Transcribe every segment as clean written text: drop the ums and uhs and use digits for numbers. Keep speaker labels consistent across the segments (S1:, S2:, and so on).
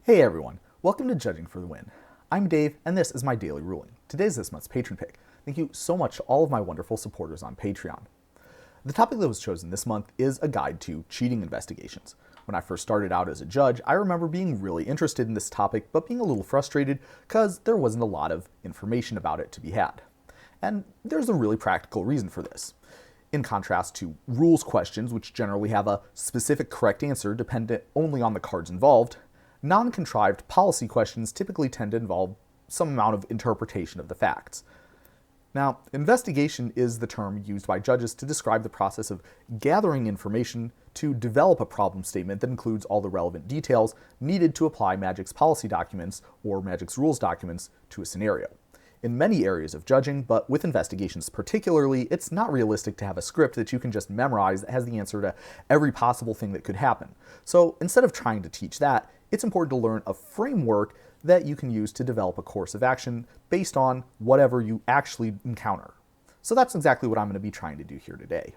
S1: Hey everyone, welcome to Judging for the Win. I'm Dave, and this is my daily ruling. Today's this month's patron pick. Thank you so much to all of my wonderful supporters on Patreon. The topic that was chosen this month is a guide to cheating investigations. When I first started out as a judge, I remember being really interested in this topic, but being a little frustrated because there wasn't a lot of information about it to be had. And there's a really practical reason for this. In contrast to rules questions, which generally have a specific correct answer dependent only on the cards involved, non-contrived policy questions typically tend to involve some amount of interpretation of the facts. Now, investigation is the term used by judges to describe the process of gathering information to develop a problem statement that includes all the relevant details needed to apply Magic's policy documents or Magic's rules documents to a scenario. In many areas of judging, but with investigations particularly, it's not realistic to have a script that you can just memorize that has the answer to every possible thing that could happen. So instead of trying to teach that, it's important to learn a framework that you can use to develop a course of action based on whatever you actually encounter. So that's exactly what I'm going to be trying to do here today.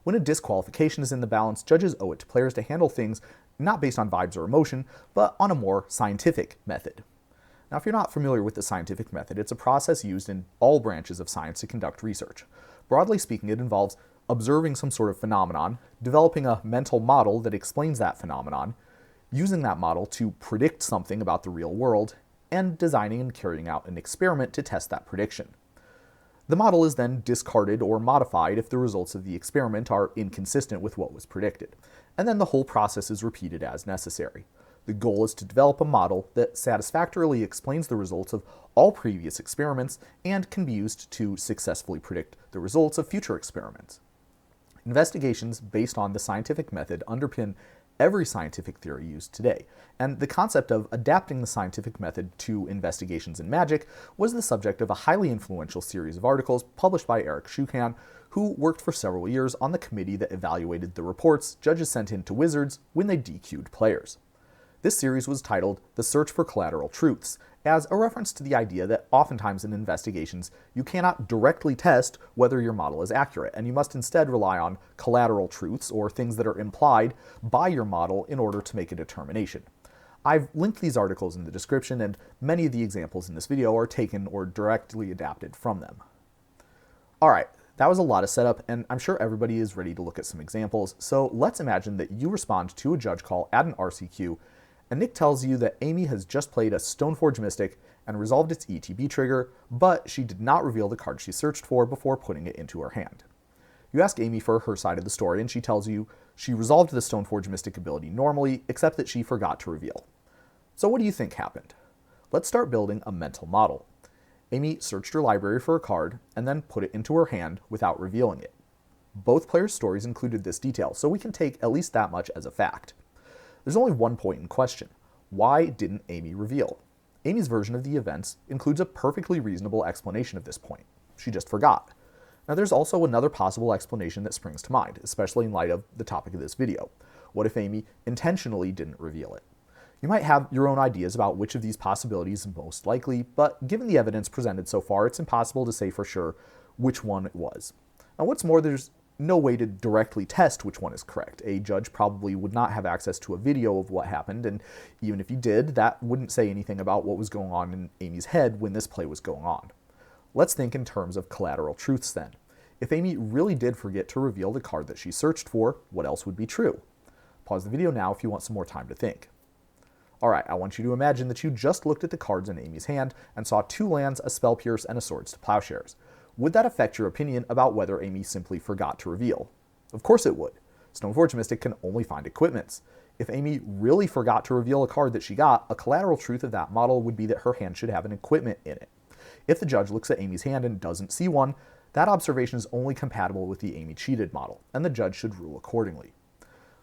S1: When a disqualification is in the balance, judges owe it to players to handle things not based on vibes or emotion, but on a more scientific method. Now, if you're not familiar with the scientific method, it's a process used in all branches of science to conduct research. Broadly speaking, it involves observing some sort of phenomenon, developing a mental model that explains that phenomenon, using that model to predict something about the real world, and designing and carrying out an experiment to test that prediction. The model is then discarded or modified if the results of the experiment are inconsistent with what was predicted, and then the whole process is repeated as necessary. The goal is to develop a model that satisfactorily explains the results of all previous experiments and can be used to successfully predict the results of future experiments. Investigations based on the scientific method underpin every scientific theory used today, and the concept of adapting the scientific method to investigations in Magic was the subject of a highly influential series of articles published by Eric Shukan, who worked for several years on the committee that evaluated the reports judges sent in to Wizards when they DQ'd players. This series was titled The Search for Collateral Truths, as a reference to the idea that oftentimes in investigations you cannot directly test whether your model is accurate, and you must instead rely on collateral truths, or things that are implied by your model in order to make a determination. I've linked these articles in the description, and many of the examples in this video are taken or directly adapted from them. Alright, that was a lot of setup, and I'm sure everybody is ready to look at some examples, so let's imagine that you respond to a judge call at an RCQ, and Nick tells you that Amy has just played a Stoneforge Mystic and resolved its ETB trigger, but she did not reveal the card she searched for before putting it into her hand. You ask Amy for her side of the story, and she tells you she resolved the Stoneforge Mystic ability normally, except that she forgot to reveal. So what do you think happened? Let's start building a mental model. Amy searched her library for a card, and then put it into her hand without revealing it. Both players' stories included this detail, so we can take at least that much as a fact. There's only one point in question. Why didn't Amy reveal? Amy's version of the events includes a perfectly reasonable explanation of this point. She just forgot. Now, there's also another possible explanation that springs to mind, especially in light of the topic of this video. What if Amy intentionally didn't reveal it? You might have your own ideas about which of these possibilities is most likely, but given the evidence presented so far, it's impossible to say for sure which one it was. Now, what's more, there's no way to directly test which one is correct. A judge probably would not have access to a video of what happened, and even if he did, that wouldn't say anything about what was going on in Amy's head when this play was going on. Let's think in terms of collateral truths then. If Amy really did forget to reveal the card that she searched for, what else would be true? Pause the video now if you want some more time to think. Alright, I want you to imagine that you just looked at the cards in Amy's hand and saw 2 lands, a Spell Pierce, and a Swords to Plowshares. Would that affect your opinion about whether Amy simply forgot to reveal? Of course it would. Stoneforge Mystic can only find equipments. If Amy really forgot to reveal a card that she got, a collateral truth of that model would be that her hand should have an equipment in it. If the judge looks at Amy's hand and doesn't see one, that observation is only compatible with the Amy cheated model, and the judge should rule accordingly.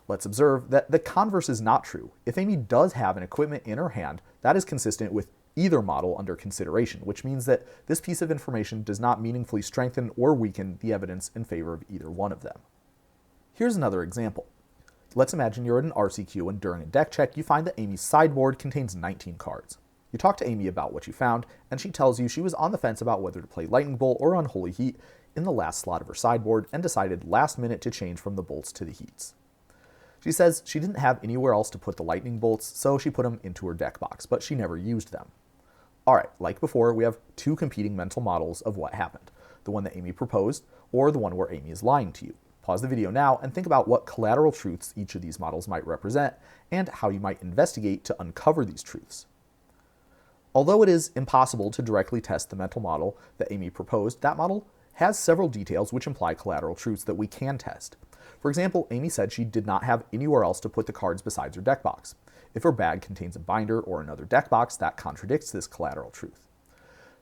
S1: Let's observe that the converse is not true. If Amy does have an equipment in her hand, that is consistent with either model under consideration, which means that this piece of information does not meaningfully strengthen or weaken the evidence in favor of either one of them. Here's another example. Let's imagine you're at an RCQ and during a deck check you find that Amy's sideboard contains 19 cards. You talk to Amy about what you found, and she tells you she was on the fence about whether to play Lightning Bolt or Unholy Heat in the last slot of her sideboard and decided last minute to change from the bolts to the heats. She says she didn't have anywhere else to put the lightning bolts, so she put them into her deck box, but she never used them. Alright, like before, we have two competing mental models of what happened. The one that Amy proposed, or the one where Amy is lying to you. Pause the video now and think about what collateral truths each of these models might represent, and how you might investigate to uncover these truths. Although it is impossible to directly test the mental model that Amy proposed, that model has several details which imply collateral truths that we can test. For example, Amy said she did not have anywhere else to put the cards besides her deck box. If her bag contains a binder or another deck box, that contradicts this collateral truth.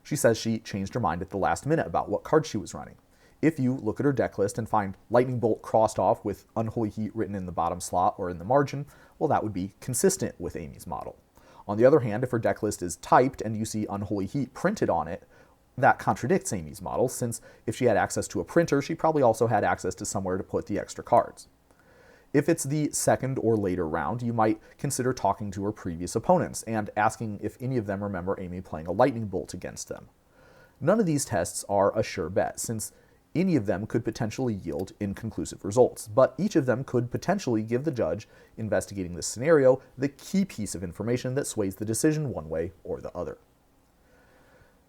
S1: She says she changed her mind at the last minute about what card she was running. If you look at her deck list and find Lightning Bolt crossed off with Unholy Heat written in the bottom slot or in the margin, well, that would be consistent with Amy's model. On the other hand, if her deck list is typed and you see Unholy Heat printed on it, that contradicts Amy's model, since if she had access to a printer, she probably also had access to somewhere to put the extra cards. If it's the second or later round, you might consider talking to her previous opponents and asking if any of them remember Amy playing a lightning bolt against them. None of these tests are a sure bet, since any of them could potentially yield inconclusive results, but each of them could potentially give the judge investigating this scenario the key piece of information that sways the decision one way or the other.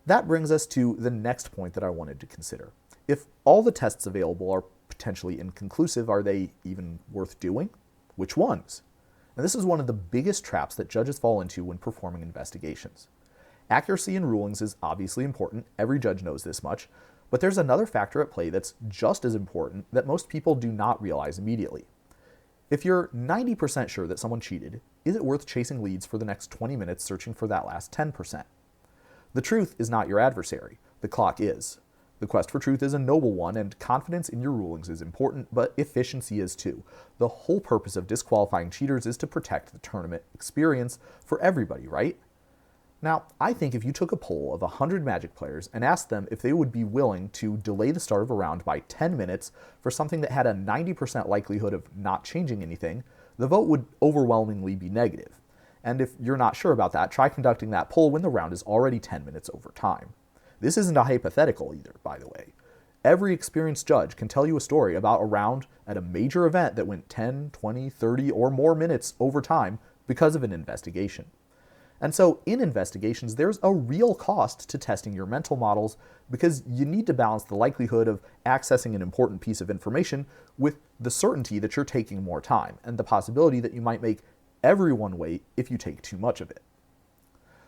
S1: That brings us to the next point that I wanted to consider. If all the tests available are potentially inconclusive, are they even worth doing? Which ones? And this is one of the biggest traps that judges fall into when performing investigations. Accuracy in rulings is obviously important, every judge knows this much, but there's another factor at play that's just as important that most people do not realize immediately. If you're 90% sure that someone cheated, is it worth chasing leads for the next 20 minutes searching for that last 10%? The truth is not your adversary, the clock is. The quest for truth is a noble one, and confidence in your rulings is important, but efficiency is too. The whole purpose of disqualifying cheaters is to protect the tournament experience for everybody, right? Now, I think if you took a poll of 100 Magic players and asked them if they would be willing to delay the start of a round by 10 minutes for something that had a 90% likelihood of not changing anything, the vote would overwhelmingly be negative. And if you're not sure about that, try conducting that poll when the round is already 10 minutes over time. This isn't a hypothetical either, by the way. Every experienced judge can tell you a story about a round at a major event that went 10, 20, 30, or more minutes over time because of an investigation. And so in investigations, there's a real cost to testing your mental models because you need to balance the likelihood of accessing an important piece of information with the certainty that you're taking more time and the possibility that you might make everyone wait if you take too much of it.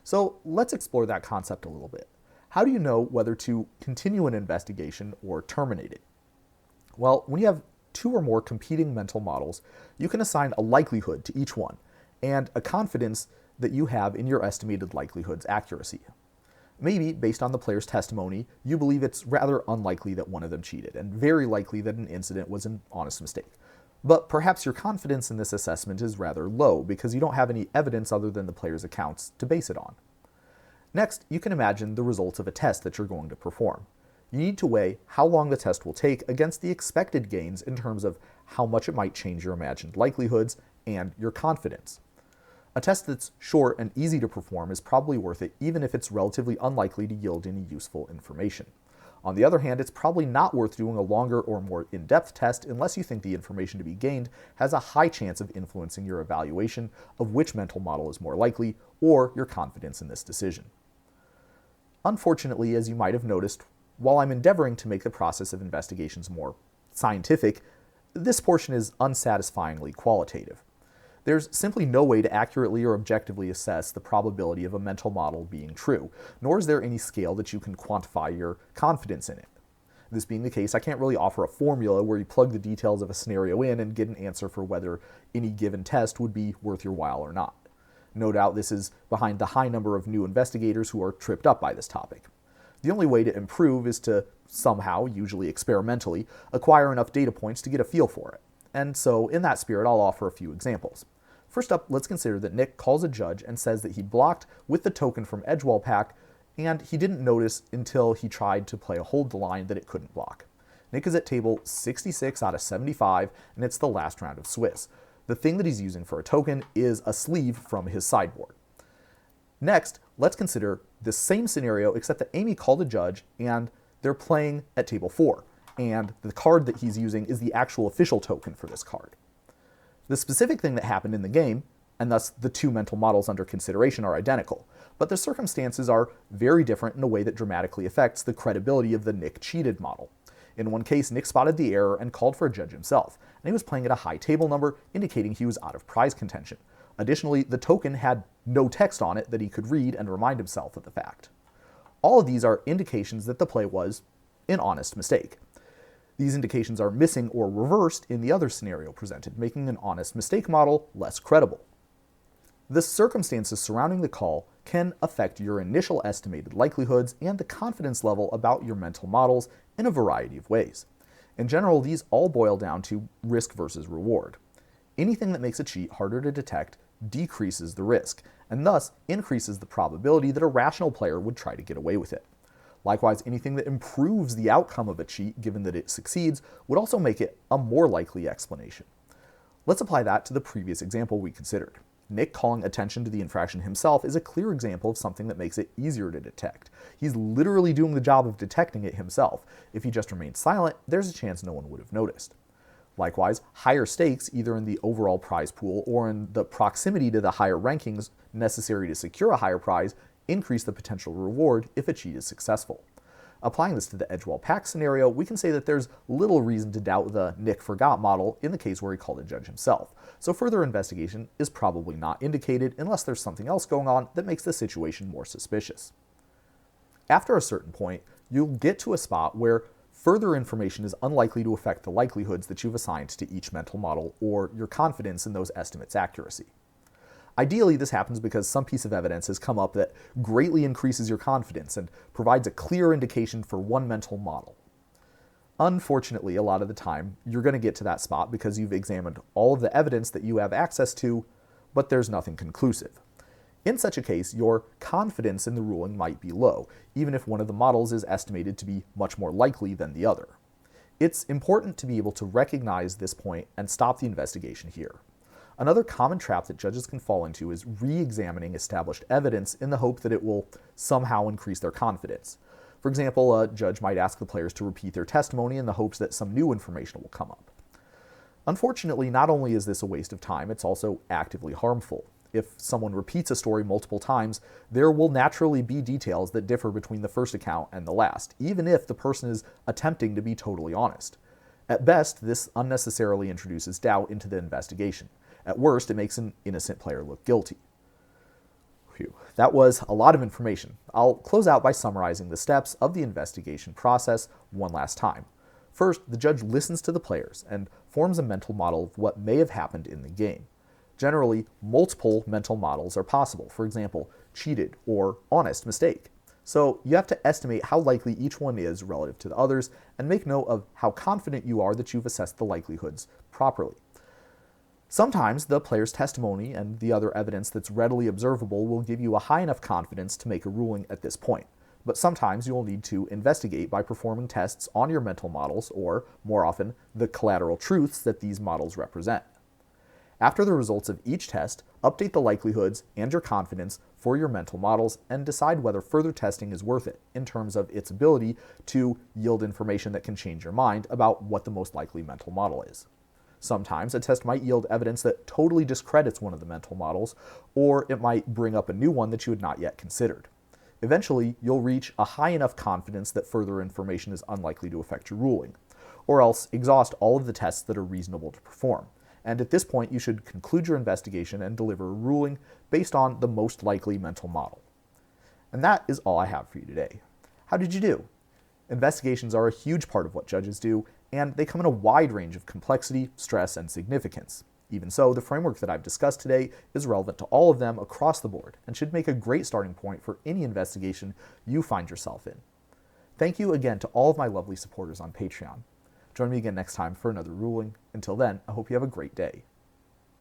S1: So let's explore that concept a little bit. How do you know whether to continue an investigation or terminate it? Well, when you have two or more competing mental models, you can assign a likelihood to each one and a confidence that you have in your estimated likelihood's accuracy. Maybe, based on the player's testimony, you believe it's rather unlikely that one of them cheated, and very likely that an incident was an honest mistake. But perhaps your confidence in this assessment is rather low because you don't have any evidence other than the player's accounts to base it on. Next, you can imagine the results of a test that you're going to perform. You need to weigh how long the test will take against the expected gains in terms of how much it might change your imagined likelihoods and your confidence. A test that's short and easy to perform is probably worth it even if it's relatively unlikely to yield any useful information. On the other hand, it's probably not worth doing a longer or more in-depth test unless you think the information to be gained has a high chance of influencing your evaluation of which mental model is more likely or your confidence in this decision. Unfortunately, as you might have noticed, while I'm endeavoring to make the process of investigations more scientific, this portion is unsatisfyingly qualitative. There's simply no way to accurately or objectively assess the probability of a mental model being true, nor is there any scale that you can quantify your confidence in it. This being the case, I can't really offer a formula where you plug the details of a scenario in and get an answer for whether any given test would be worth your while or not. No doubt this is behind the high number of new investigators who are tripped up by this topic. The only way to improve is to somehow, usually experimentally, acquire enough data points to get a feel for it. And so, in that spirit, I'll offer a few examples. First up, let's consider that Nick calls a judge and says that he blocked with the token from Edgewall pack, and he didn't notice until he tried to play a hold the line that it couldn't block. Nick is at table 66 out of 75, and it's the last round of Swiss. The thing that he's using for a token is a sleeve from his sideboard. Next, let's consider the same scenario except that Amy called a judge and they're playing at table 4, and the card that he's using is the actual official token for this card. The specific thing that happened in the game, and thus the two mental models under consideration, are identical, but the circumstances are very different in a way that dramatically affects the credibility of the Nick cheated model. In one case, Nick spotted the error and called for a judge himself, and he was playing at a high table number, indicating he was out of prize contention. Additionally, the token had no text on it that he could read and remind himself of the fact. All of these are indications that the play was an honest mistake. These indications are missing or reversed in the other scenario presented, making an honest mistake model less credible. The circumstances surrounding the call can affect your initial estimated likelihoods and the confidence level about your mental models in a variety of ways. In general, these all boil down to risk versus reward. Anything that makes a cheat harder to detect decreases the risk, and thus increases the probability that a rational player would try to get away with it. Likewise, anything that improves the outcome of a cheat, given that it succeeds, would also make it a more likely explanation. Let's apply that to the previous example we considered. Nick calling attention to the infraction himself is a clear example of something that makes it easier to detect. He's literally doing the job of detecting it himself. If he just remained silent, there's a chance no one would have noticed. Likewise, higher stakes, either in the overall prize pool or in the proximity to the higher rankings necessary to secure a higher prize, increase the potential reward if a cheat is successful. Applying this to the Edgewell Pack scenario, we can say that there's little reason to doubt the Nick forgot model in the case where he called a judge himself, so further investigation is probably not indicated unless there's something else going on that makes the situation more suspicious. After a certain point, you'll get to a spot where further information is unlikely to affect the likelihoods that you've assigned to each mental model or your confidence in those estimates' accuracy. Ideally, this happens because some piece of evidence has come up that greatly increases your confidence and provides a clear indication for one mental model. Unfortunately, a lot of the time, you're going to get to that spot because you've examined all of the evidence that you have access to, but there's nothing conclusive. In such a case, your confidence in the ruling might be low, even if one of the models is estimated to be much more likely than the other. It's important to be able to recognize this point and stop the investigation here. Another common trap that judges can fall into is re-examining established evidence in the hope that it will somehow increase their confidence. For example, a judge might ask the players to repeat their testimony in the hopes that some new information will come up. Unfortunately, not only is this a waste of time, it's also actively harmful. If someone repeats a story multiple times, there will naturally be details that differ between the first account and the last, even if the person is attempting to be totally honest. At best, this unnecessarily introduces doubt into the investigation. At worst, it makes an innocent player look guilty. Phew, that was a lot of information. I'll close out by summarizing the steps of the investigation process one last time. First, the judge listens to the players and forms a mental model of what may have happened in the game. Generally, multiple mental models are possible, for example, cheated or honest mistake. So you have to estimate how likely each one is relative to the others and make note of how confident you are that you've assessed the likelihoods properly. Sometimes the player's testimony and the other evidence that's readily observable will give you a high enough confidence to make a ruling at this point, but sometimes you will need to investigate by performing tests on your mental models or, more often, the collateral truths that these models represent. After the results of each test, update the likelihoods and your confidence for your mental models and decide whether further testing is worth it in terms of its ability to yield information that can change your mind about what the most likely mental model is. Sometimes a test might yield evidence that totally discredits one of the mental models, or it might bring up a new one that you had not yet considered. Eventually, you'll reach a high enough confidence that further information is unlikely to affect your ruling, or else exhaust all of the tests that are reasonable to perform. And at this point, you should conclude your investigation and deliver a ruling based on the most likely mental model. And that is all I have for you today. How did you do? Investigations are a huge part of what judges do, and they come in a wide range of complexity, stress, and significance. Even so, the framework that I've discussed today is relevant to all of them across the board and should make a great starting point for any investigation you find yourself in. Thank you again to all of my lovely supporters on Patreon. Join me again next time for another ruling. Until then, I hope you have a great day.